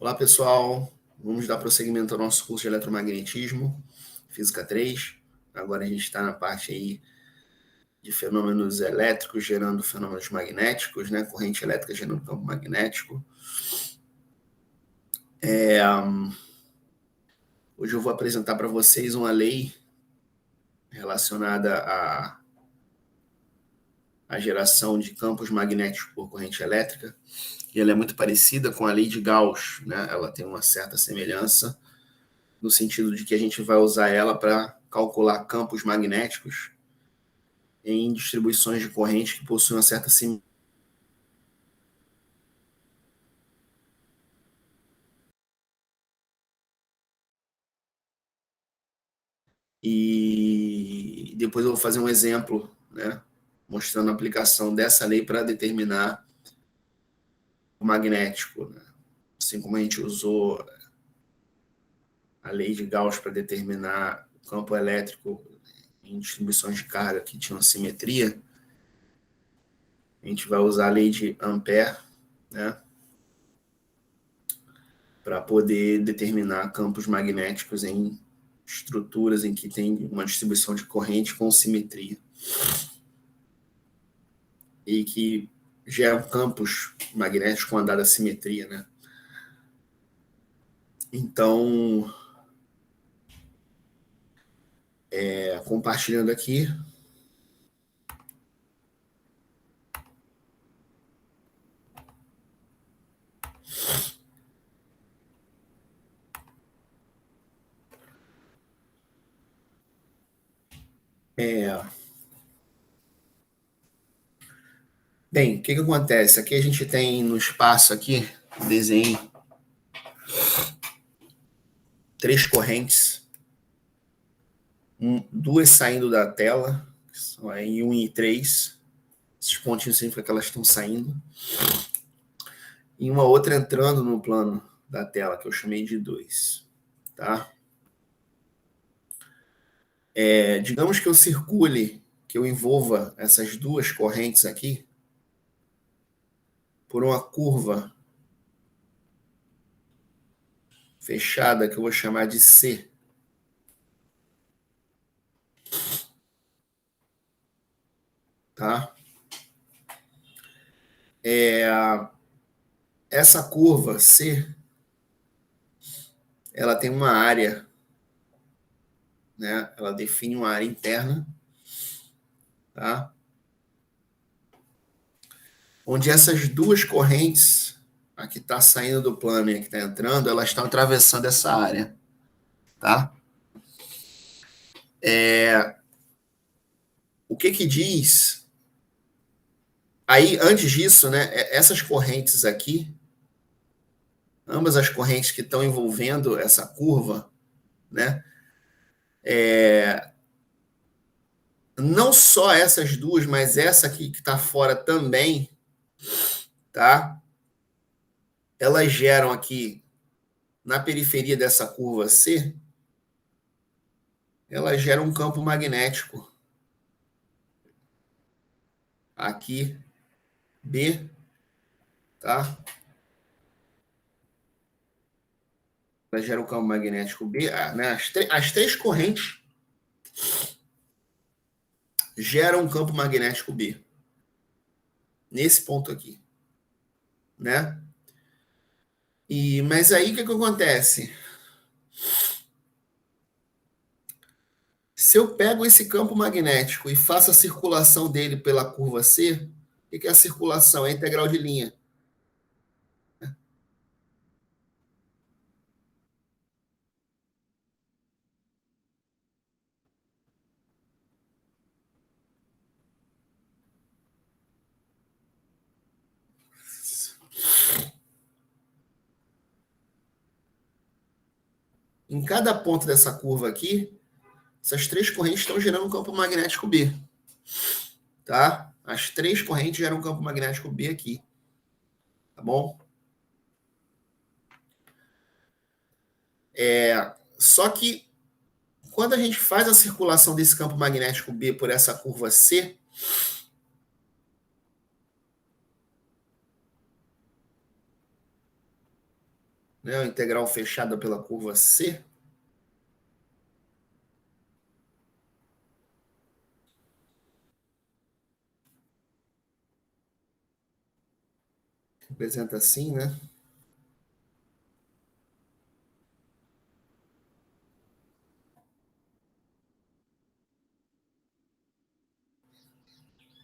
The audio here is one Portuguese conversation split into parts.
Olá, pessoal. Vamos dar prosseguimento ao nosso curso de eletromagnetismo, Física 3. Agora a gente está na parte aí de fenômenos elétricos gerando fenômenos magnéticos, né? Corrente elétrica gerando campo magnético. Hoje eu vou apresentar para vocês uma lei relacionada à geração de campos magnéticos por corrente elétrica. E ela é muito parecida com a lei de Gauss, né? Ela tem uma certa semelhança, no sentido de que a gente vai usar ela para calcular campos magnéticos em distribuições de corrente que possuem uma certa simetria. E depois eu vou fazer um exemplo, né, mostrando a aplicação dessa lei para determinar o magnético, né? Assim como a gente usou a lei de Gauss para determinar o campo elétrico em distribuições de carga que tinham simetria, a gente vai usar a lei de Ampère, né, para poder determinar campos magnéticos em estruturas em que tem uma distribuição de corrente com simetria e que geram campos magnéticos com a dada simetria, né? Então, compartilhando aqui. Bem, o que acontece? Aqui a gente tem no espaço aqui, desenho, 3 correntes, duas saindo da tela, que são aí 1 e 3. Esses pontinhos significam que elas estão saindo. E uma outra entrando no plano da tela, que eu chamei de 2. Tá? Digamos que eu circule, que eu envolva essas duas correntes aqui por uma curva fechada que eu vou chamar de C. Tá? Essa curva C, ela tem uma área, né? Ela define uma área interna, tá? Onde essas duas correntes, a que está saindo do plano e a que está entrando, elas estão atravessando essa área, tá? O que diz? Aí, antes disso, né? Essas correntes aqui, ambas as correntes que estão envolvendo essa curva, né? Não só essas duas, mas essa aqui que está fora também, tá? Elas geram aqui na periferia dessa curva C, elas geram um campo magnético aqui B, tá? Ela gera um campo magnético B, né? As 3 correntes geram um campo magnético B nesse ponto aqui, né? Mas aí o que acontece? Se eu pego esse campo magnético e faço a circulação dele pela curva C, o que é a circulação? É a integral de linha. Em cada ponto dessa curva aqui, essas 3 correntes estão gerando um campo magnético B, tá? As 3 correntes geram um campo magnético B aqui, tá bom? Só que quando a gente faz a circulação desse campo magnético B por essa curva C, né? A integral fechada pela curva C. Representa assim, né?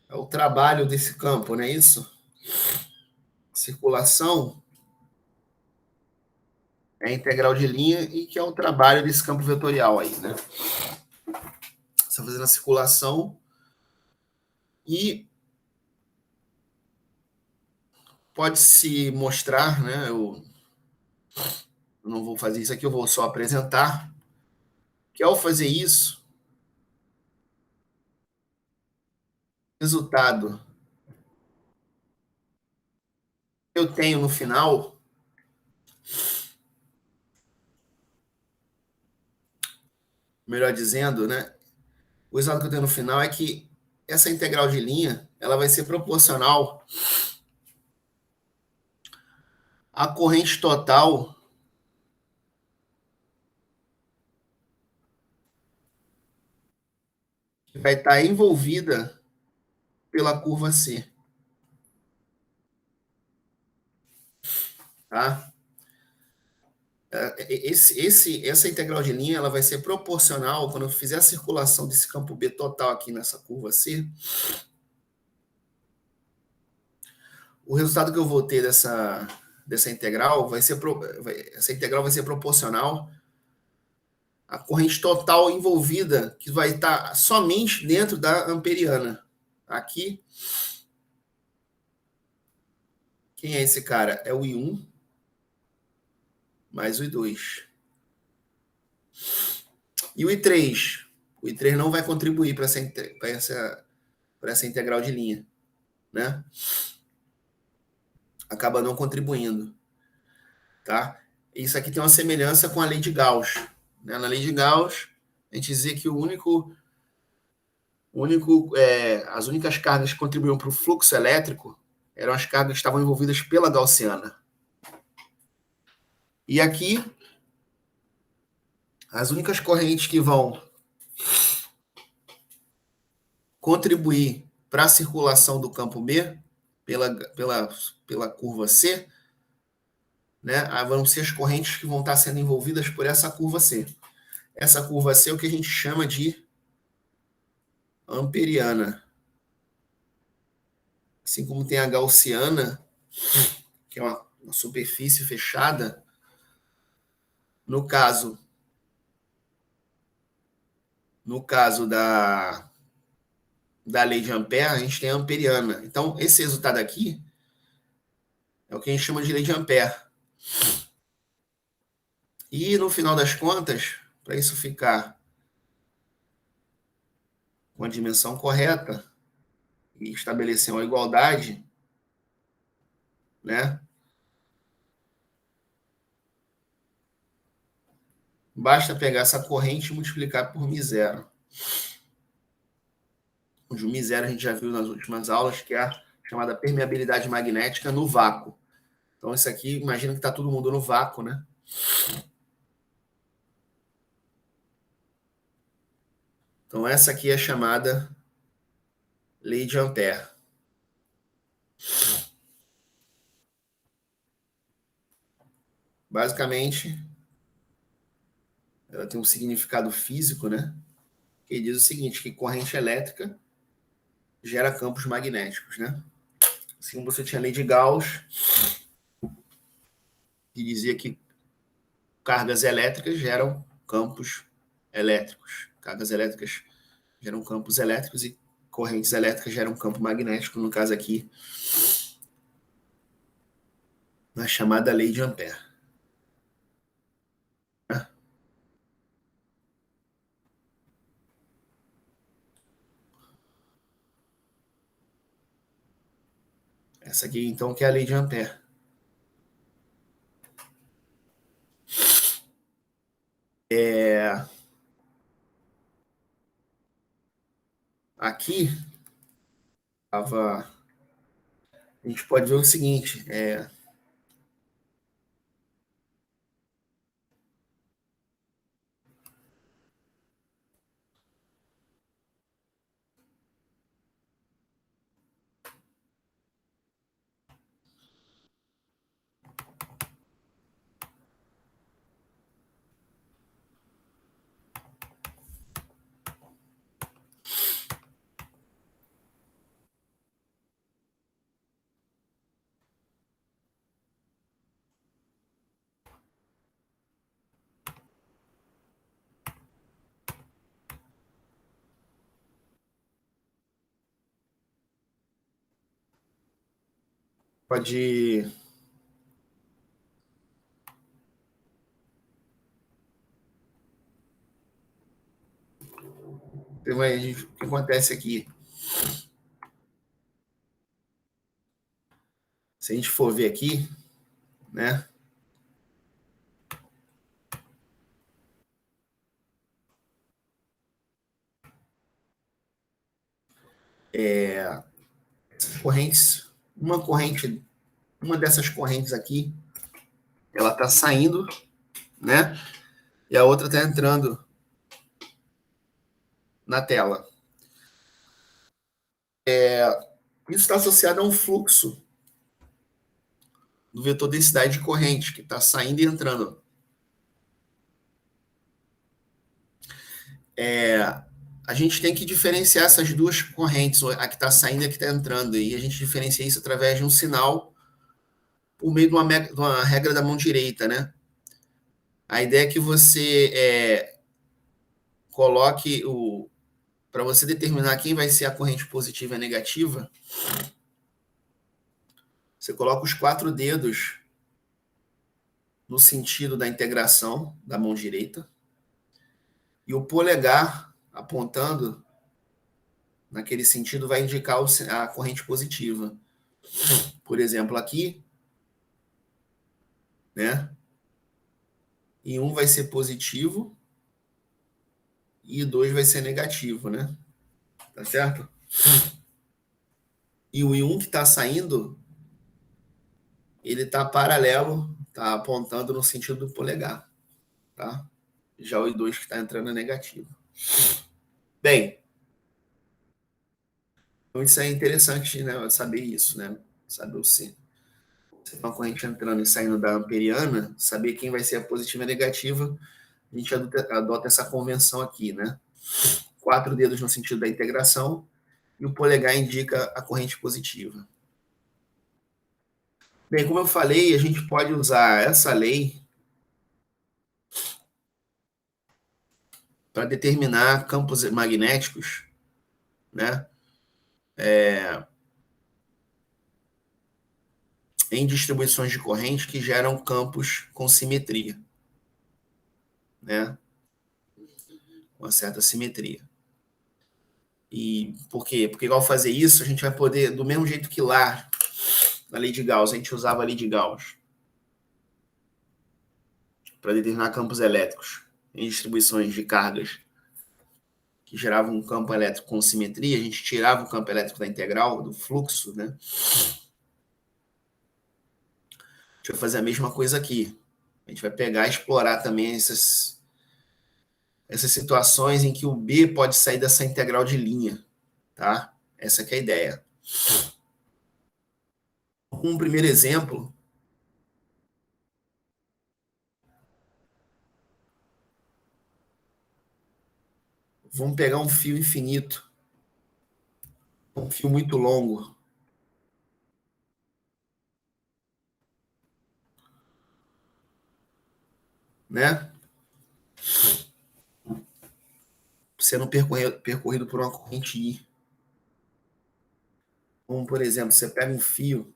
É o trabalho desse campo, não é isso? Circulação é a integral de linha e que é o trabalho desse campo vetorial aí, né? Você está fazendo a circulação e pode se mostrar, né? Eu não vou fazer isso aqui, eu vou só apresentar, que ao fazer isso, resultado eu tenho no final, melhor dizendo, né? O resultado que eu tenho no final é que essa integral de linha ela vai ser proporcional à corrente total que vai estar envolvida pela curva C, tá? Essa integral de linha ela vai ser proporcional quando eu fizer a circulação desse campo B total aqui nessa curva C. O resultado que eu vou ter dessa integral essa integral vai ser proporcional à corrente total envolvida, que vai estar somente dentro da amperiana. Aqui, quem é esse cara? É o I1 mais o I2. E o I3? O I3 não vai contribuir para essa integral de linha, né? Acaba não contribuindo, tá? Isso aqui tem uma semelhança com a lei de Gauss, né? Na lei de Gauss, a gente dizia que as únicas cargas que contribuíam para o fluxo elétrico eram as cargas que estavam envolvidas pela gaussiana. E aqui, as únicas correntes que vão contribuir para a circulação do campo B pela curva C, né, vão ser as correntes que vão estar sendo envolvidas por essa curva C. Essa curva C é o que a gente chama de amperiana. Assim como tem a gaussiana, que é uma superfície fechada, no caso da lei de Ampère, a gente tem a amperiana. Então, esse resultado aqui é o que a gente chama de lei de Ampère. E, no final das contas, para isso ficar com a dimensão correta e estabelecer uma igualdade, né, basta pegar essa corrente e multiplicar por μ0. Onde o μ0 a gente já viu nas últimas aulas, que é a chamada permeabilidade magnética no vácuo. Então, isso aqui, imagina que está todo mundo no vácuo, né? Então, essa aqui é chamada lei de Ampère. Basicamente, ela tem um significado físico, né? Que diz o seguinte, que corrente elétrica gera campos magnéticos, né? Assim como você tinha a lei de Gauss, que dizia que cargas elétricas geram campos elétricos. Cargas elétricas geram campos elétricos e correntes elétricas geram campo magnético, no caso aqui, na chamada lei de Ampère. Essa aqui, então, que é a lei de Ampère. Aqui, a gente pode ver o seguinte, pode... Então, o que acontece aqui? Se a gente for ver aqui, né? Correntes, uma dessas correntes aqui, ela está saindo, né? E a outra está entrando na tela. Isso está associado a um fluxo do vetor densidade de corrente, que está saindo e entrando. A gente tem que diferenciar essas duas correntes, a que está saindo e a que está entrando, e a gente diferencia isso através de um sinal por meio de uma regra da mão direita, né? A ideia é que você coloque para você determinar quem vai ser a corrente positiva e negativa, você coloca os 4 dedos no sentido da integração da mão direita e o polegar apontando naquele sentido vai indicar a corrente positiva. Por exemplo, aqui, né? E 1 vai ser positivo e 2 vai ser negativo, né? Tá certo? E o I1 que está saindo, ele está paralelo, está apontando no sentido do polegar, tá? Já o I2 que está entrando é negativo. Bem, então isso é interessante, né? Saber isso, né? Saber o sim. Se uma corrente entrando e saindo da amperiana, saber quem vai ser a positiva e a negativa, a gente adota essa convenção aqui, né? 4 dedos no sentido da integração e o polegar indica a corrente positiva. Bem, como eu falei, a gente pode usar essa lei para determinar campos magnéticos, né? Em distribuições de corrente que geram campos com simetria, né? Uma certa simetria. E por quê? Porque ao fazer isso, a gente vai poder, do mesmo jeito que lá, na lei de Gauss, a gente usava a lei de Gauss para determinar campos elétricos em distribuições de cargas que geravam um campo elétrico com simetria, a gente tirava o campo elétrico da integral, do fluxo, né? A gente vai fazer a mesma coisa aqui. A gente vai pegar e explorar também essas situações em que o B pode sair dessa integral de linha, tá? Essa que é a ideia. Um primeiro exemplo, vamos pegar um fio infinito, um fio muito longo, né? Sendo percorrido por uma corrente I. Como, por exemplo, você pega um fio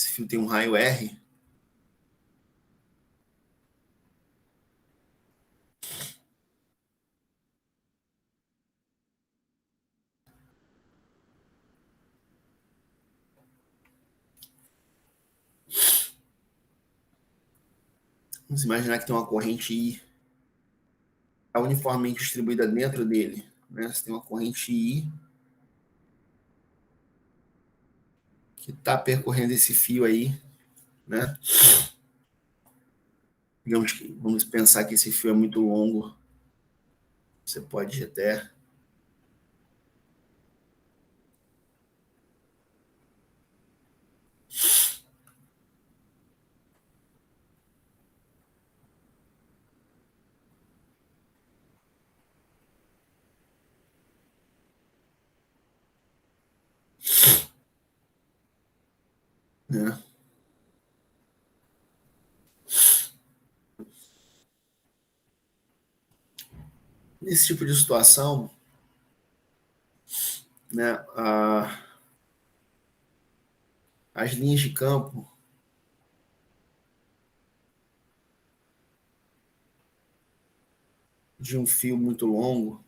esse fio tem um raio R, Vamos imaginar que tem uma corrente I tá uniformemente distribuída dentro dele, né? Você tem uma corrente I que está percorrendo esse fio aí, né? Digamos que, vamos pensar que esse fio é muito longo, você pode até né? Nesse tipo de situação, né, as linhas de campo de um fio muito longo,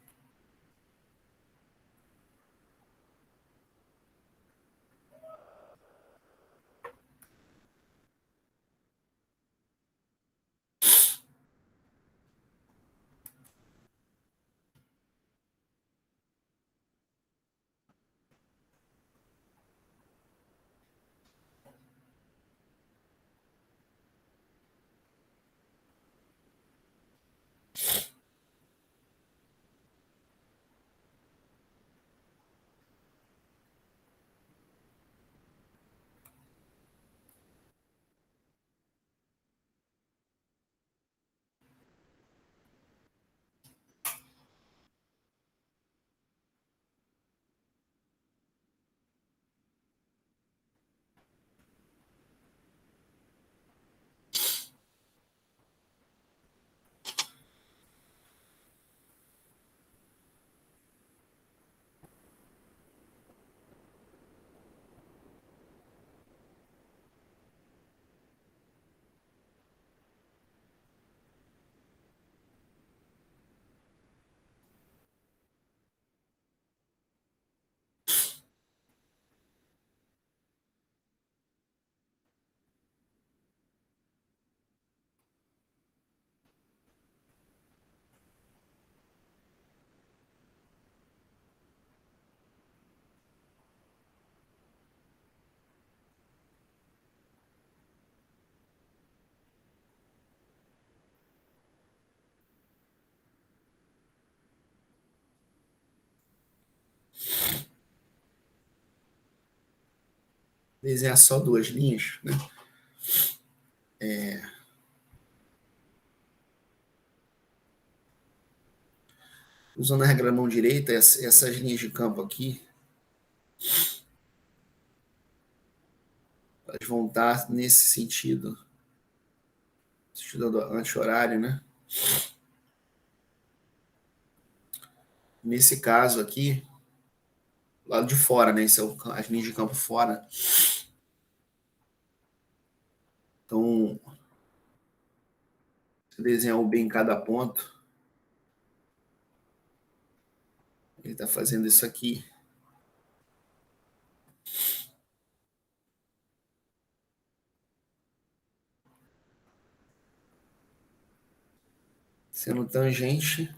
desenhar só duas linhas, né? Usando a regra da mão direita, essas linhas de campo aqui, elas vão estar nesse sentido anti-horário, né? Nesse caso aqui, lado de fora, né? Esse é as linhas de campo fora. Então, se desenhar o B em cada ponto, ele está fazendo isso aqui. Sendo tangente,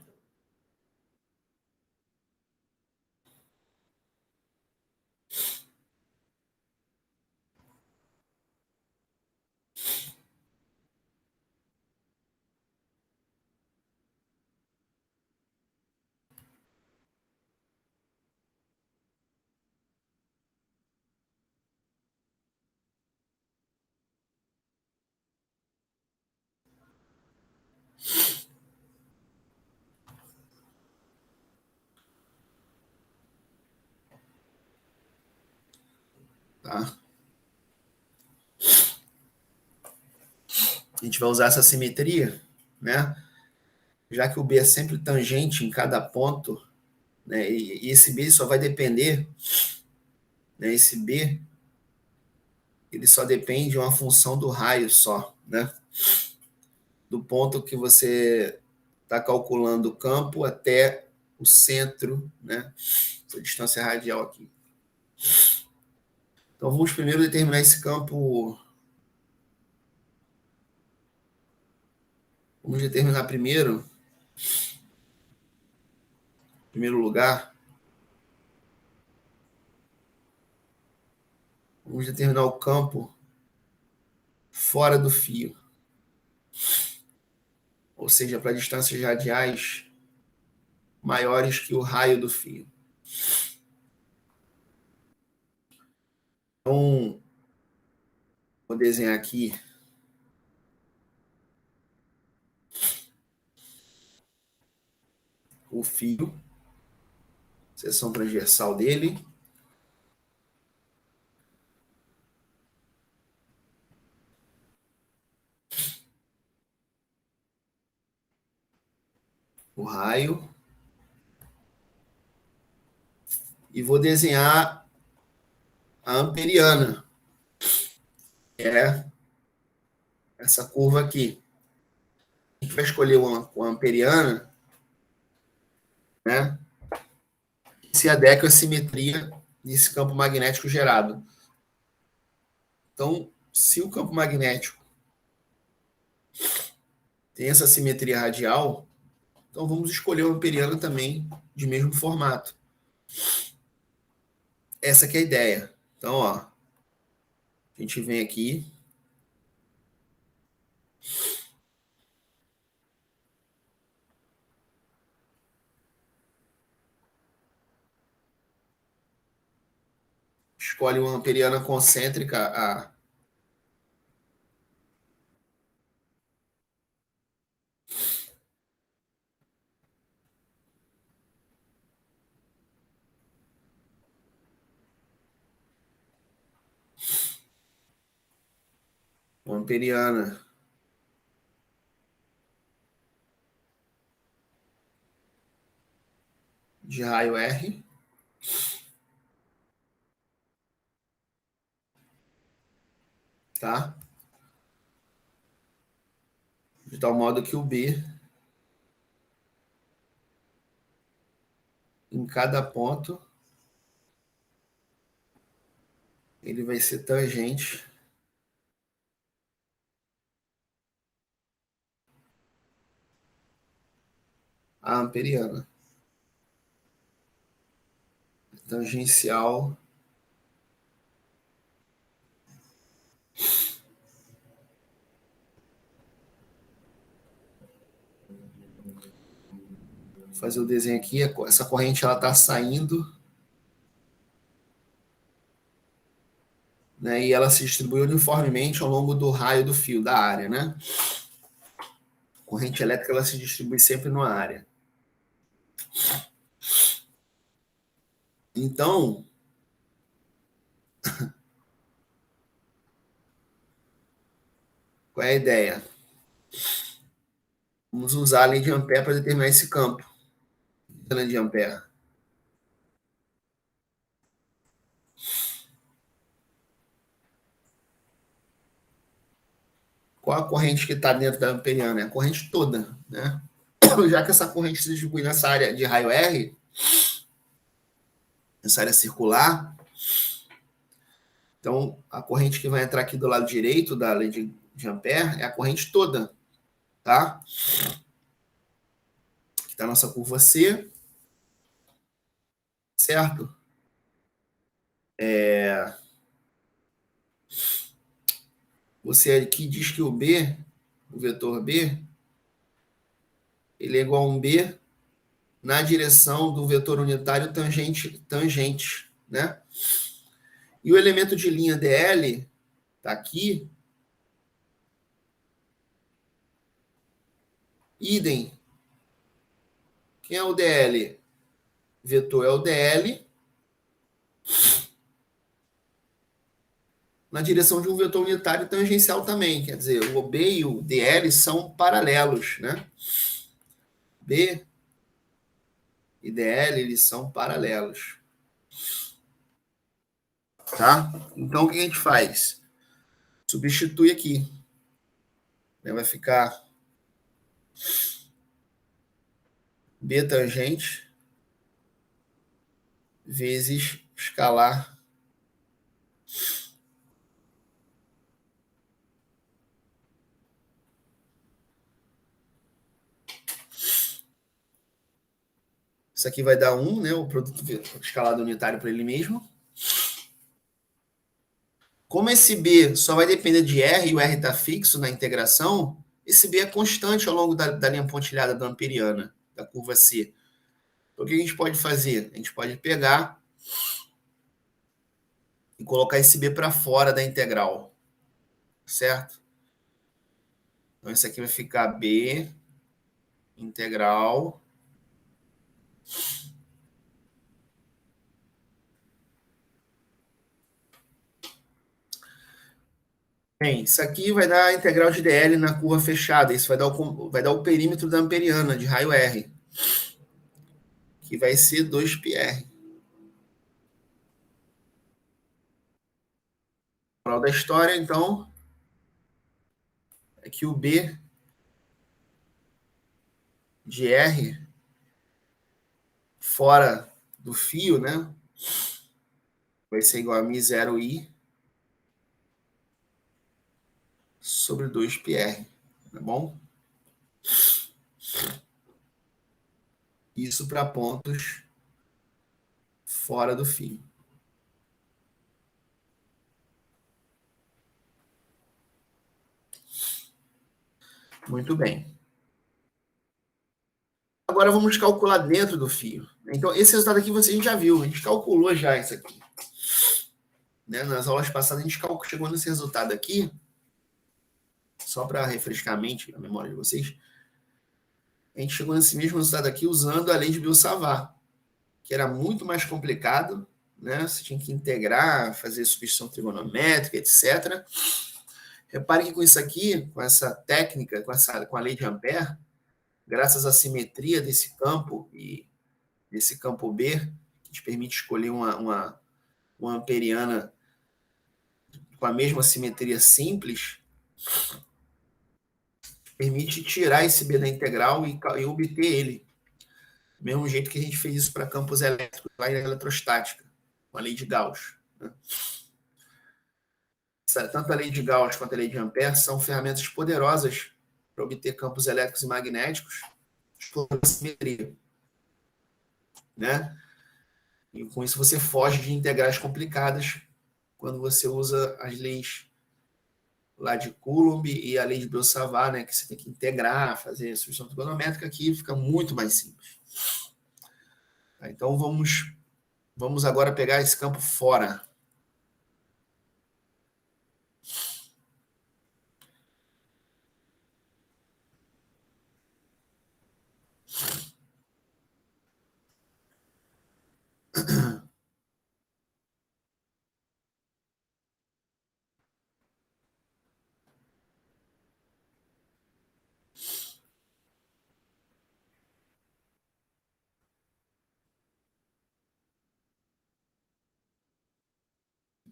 tá? A gente vai usar essa simetria, né? Já que o B é sempre tangente em cada ponto, né? E esse B só vai depender, né? Esse B, ele só depende de uma função do raio só, né? Do ponto que você está calculando o campo até o centro, né? Essa distância radial aqui. Então vamos primeiro determinar esse campo Vamos determinar primeiro, em primeiro lugar, vamos determinar o campo fora do fio, ou seja, para distâncias radiais maiores que o raio do fio. Então, vou desenhar aqui o fio, seção transversal dele, o raio, e vou desenhar a amperiana, que é essa curva aqui. A gente vai escolher uma amperiana, né, que se adequa à simetria desse campo magnético gerado. Então, se o campo magnético tem essa simetria radial, então vamos escolher uma amperiana também de mesmo formato. Essa que é a ideia. Então, ó, a gente vem aqui, escolhe uma amperiana concêntrica a uma amperiana de raio R, tá? De tal modo que o B, em cada ponto, ele vai ser tangente à amperiana. Tangencial vou fazer o desenho aqui, essa corrente ela está saindo, né, e ela se distribui uniformemente ao longo do raio do fio, da área, né? A corrente elétrica ela se distribui sempre numa área. Então, qual é a ideia? Vamos usar a lei de Ampère para determinar esse campo. A lei de Ampère. Qual a corrente que está dentro da amperiana? É a corrente toda, né? Já que essa corrente se distribui nessa área de raio R, essa área circular, então a corrente que vai entrar aqui do lado direito da lei de Ampère é a corrente toda, tá? Aqui está a nossa curva C, certo? Você aqui diz que o B, o vetor B, ele é igual a um B na direção do vetor unitário tangente, né? E o elemento de linha DL está aqui, idem. Quem é o DL? Vetor é o DL na direção de um vetor unitário tangencial também. Quer dizer, o B e o DL são paralelos, né? B e DL, eles são paralelos. Tá? Então, o que a gente faz? Substitui aqui. Vai ficar B tangente vezes escalar Isso aqui vai dar 1, né? O produto escalado unitário para ele mesmo. Como esse B só vai depender de R e o R está fixo na integração, esse B é constante ao longo da linha pontilhada da amperiana, da curva C. Então, o que a gente pode fazer? A gente pode pegar e colocar esse B para fora da integral, certo? Então, isso aqui vai ficar B integral. Bem, isso aqui vai dar a integral de dl na curva fechada. Isso vai dar o perímetro da amperiana de raio R, que vai ser 2πr. Moral da história, então, é que o B de R fora do fio, né, vai ser igual a μ0i sobre 2πr, tá bom? Isso para pontos fora do fio. Muito bem. Agora vamos calcular dentro do fio. Então, esse resultado aqui a gente já viu, a gente calculou já isso aqui. Né? Nas aulas passadas a gente chegou nesse resultado aqui, só para refrescar a memória de vocês, a gente chegou nesse mesmo resultado aqui usando a lei de Biot-Savart, que era muito mais complicado, né? Você tinha que integrar, fazer substituição trigonométrica, etc. Repare que com isso aqui, com essa técnica, com a lei de Ampère, graças à simetria desse campo e desse campo B, que te permite escolher uma amperiana com a mesma simetria simples, permite tirar esse B da integral e obter ele. Do mesmo jeito que a gente fez isso para campos elétricos, lá em eletrostática, com a lei de Gauss. Né? Tanto a lei de Gauss quanto a lei de Ampère são ferramentas poderosas para obter campos elétricos e magnéticos explorando a simetria. Né? E com isso você foge de integrais complicadas quando você usa as leis lá de Coulomb e a lei de Biot-Savart, né, que você tem que integrar, fazer substituição trigonométrica, aqui fica muito mais simples. Então vamos agora pegar esse campo fora.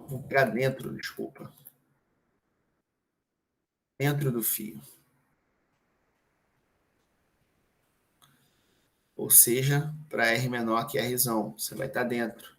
Vou pegar dentro, desculpa. Dentro do fio. Ou seja, para R menor que Rzão, você vai estar dentro.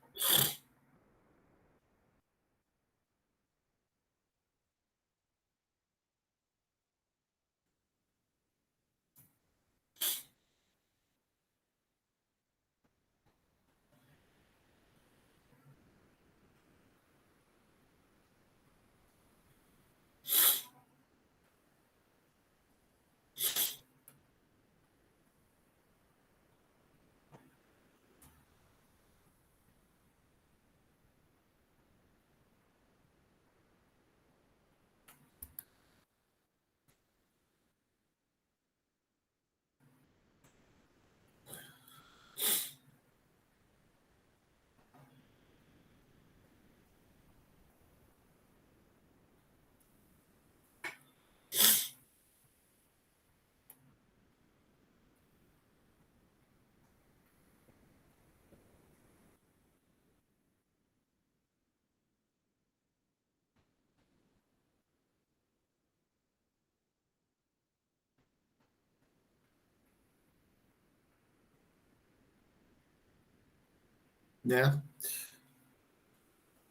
Né?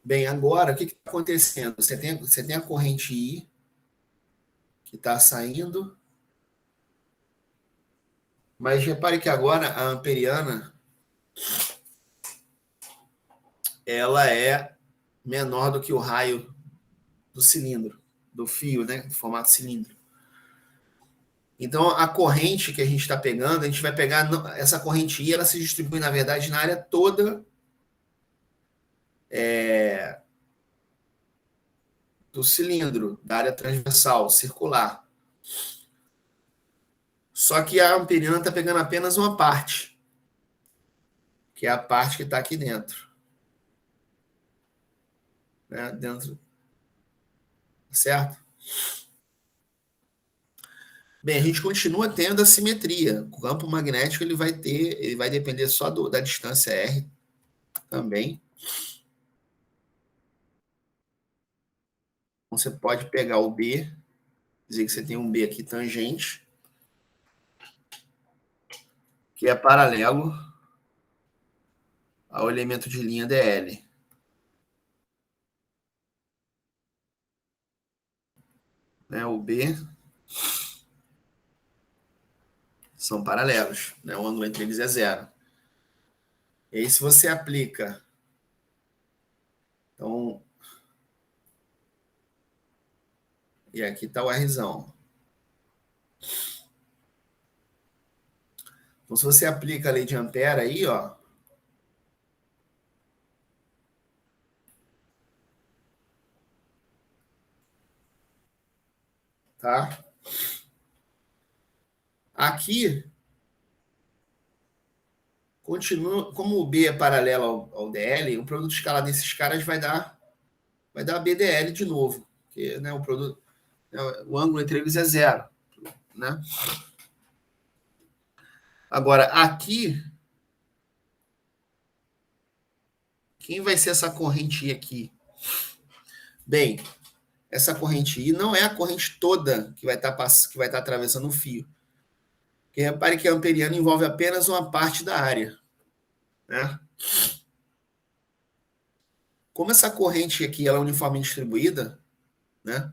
Bem, agora, o que está acontecendo? Você tem a corrente I, que está saindo, mas repare que agora a amperiana ela é menor do que o raio do cilindro, do fio, né, do formato cilindro. Então, a corrente que a gente está pegando, a gente vai pegar essa corrente I, ela se distribui, na verdade, na área toda do cilindro, da área transversal, circular. Só que a amperiana está pegando apenas uma parte, que é a parte que está aqui dentro. Né? Dentro, certo? Bem, a gente continua tendo a simetria. O campo magnético ele vai depender só da distância R também. Então, você pode pegar o B, dizer que você tem um B aqui tangente, que é paralelo ao elemento de linha DL. Né? O B são paralelos, né? O ângulo entre eles é zero. E aí, se você aplica, então, e aqui está o Rzão. Então, se você aplica a lei de Ampere aí, ó, tá? Aqui, continua, como o B é paralelo ao DL, o produto escalar desses caras vai dar BDL de novo, porque, né, o produto, né, o ângulo entre eles é zero, né? Agora, aqui, quem vai ser essa corrente I aqui? Bem, essa corrente I não é a corrente toda que vai estar atravessando o fio. Porque repare que a amperiana envolve apenas uma parte da área. Né? Como essa corrente aqui ela é uniformemente distribuída, né,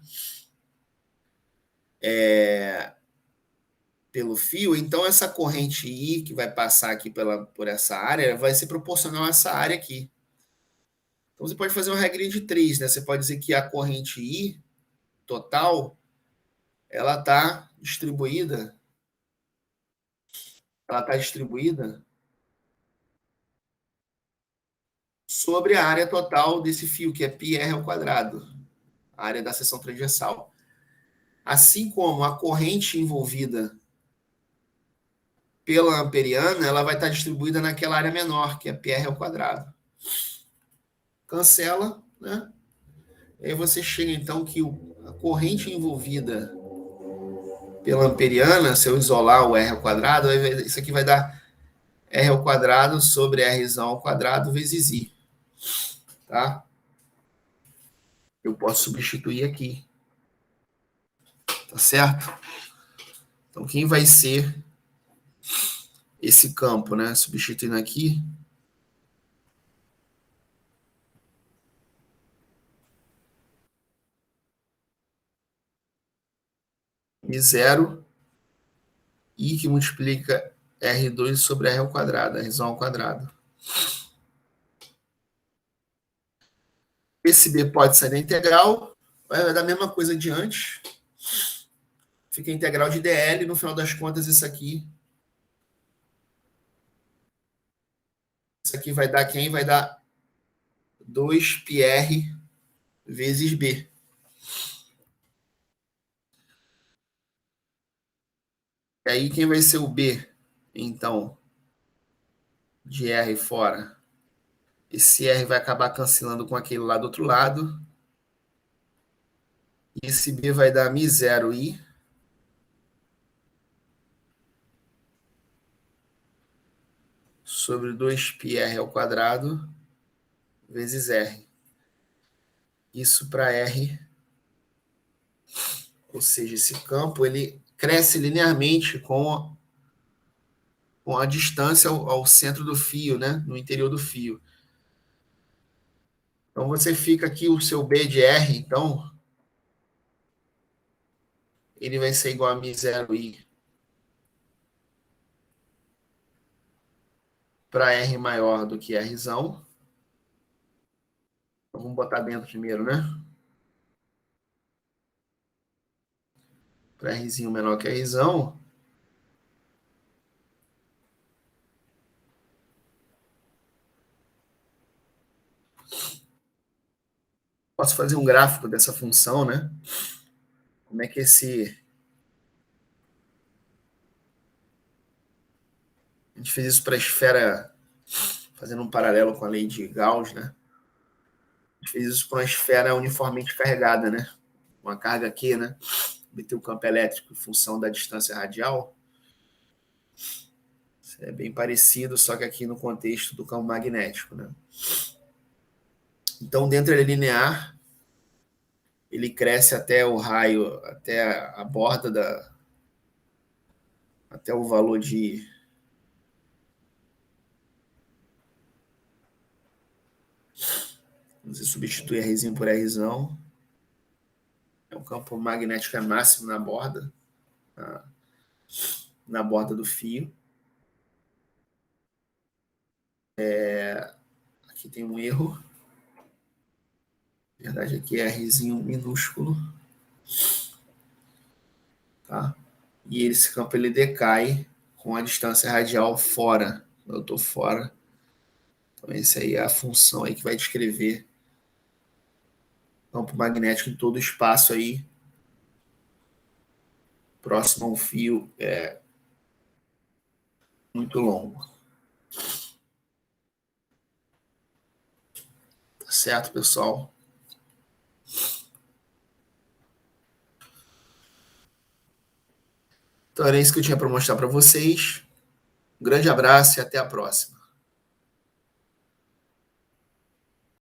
pelo fio, então essa corrente I que vai passar aqui por essa área vai ser proporcional a essa área aqui. Então você pode fazer uma regrinha de 3, né? Você pode dizer que a corrente I total ela está distribuída sobre a área total desse fio, que é πr ao quadrado, a área da seção transversal. Assim como a corrente envolvida pela amperiana, ela vai estar distribuída naquela área menor, que é πr ao quadrado. Cancela, né? Aí você chega então que a corrente envolvida pela amperiana, se eu isolar o r ao quadrado, isso aqui vai dar r ao quadrado sobre r ao quadrado vezes i. Tá? Eu posso substituir aqui. Tá certo? Então, quem vai ser esse campo, né? Substituindo aqui, e zero, i que multiplica R2 sobre R ao quadrado, R ao quadrado. Esse B pode sair da integral, vai dar a mesma coisa de antes. Fica a integral de dl, no final das contas, isso aqui vai dar quem? Vai dar 2πr vezes B. E aí, quem vai ser o B, então, de R fora? Esse R vai acabar cancelando com aquele lá do outro lado. E esse B vai dar μ0i sobre 2πr ao quadrado vezes R. Isso para R, ou seja, esse campo ele cresce linearmente com a distância ao centro do fio, né? No interior do fio. Então você fica aqui o seu B de R, então ele vai ser igual a μ0i para R maior do que Rzão. Então, vamos botar dentro primeiro, né? Para Rzinho menor que Rzão. Posso fazer um gráfico dessa função, né? Como é que esse... A gente fez isso para a esfera, fazendo um paralelo com a lei de Gauss, né? A gente fez isso para uma esfera uniformemente carregada, né? Uma carga aqui, né? Obter o campo elétrico em função da distância radial. Isso é bem parecido, só que aqui no contexto do campo magnético, né? Então, dentro da linear, ele cresce até o raio, até a borda da... até o valor de... Você substitui Rzinho por Rzão. É um campo magnético máximo na borda, na borda do fio. Aqui tem um erro. Na verdade, aqui é Rzinho minúsculo. Tá? E esse campo ele decai com a distância radial fora. Eu estou fora. Então, essa aí é a função aí que vai descrever o campo magnético em todo o espaço aí, próximo a um fio muito longo. Tá certo, pessoal? Então era isso que eu tinha para mostrar para vocês. Um grande abraço e até a próxima.